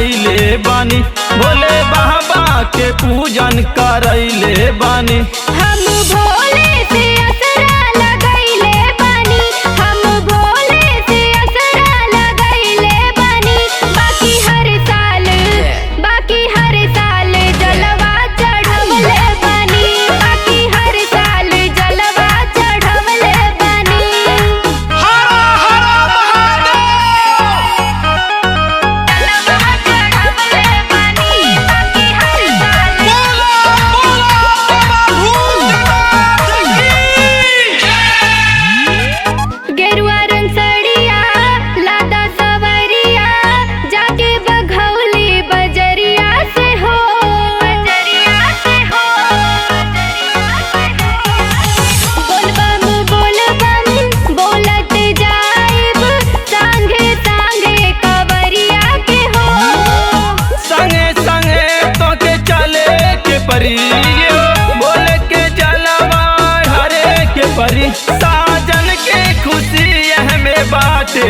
बनैले बानी, भोले बाबा के पूजन करैले बानी। हम भोले से असरा लगैले बानी, हम भोले से असरा लगैले बानी। बाकी हर साल जलवा चढ़वले बानी, बाकी हर साल जलवा चढ़वले बानी। हर हर महादेव। जलवा चढ़वले बानी, बाकी हर साल। बोला बाबा भूतनाथ की। गेरुआ रंग सड़िया लादा सवरिया, जाके बघौली बजरिया से हो, बजरिया से हो, बजरिया से हो। बोलबम बोलत जाइब, संगे संगे कवरिया के हो। संगे संगे तो के चले के परी, बोले के जलवा हरे के परी। साजन के खुशी हमें बाटे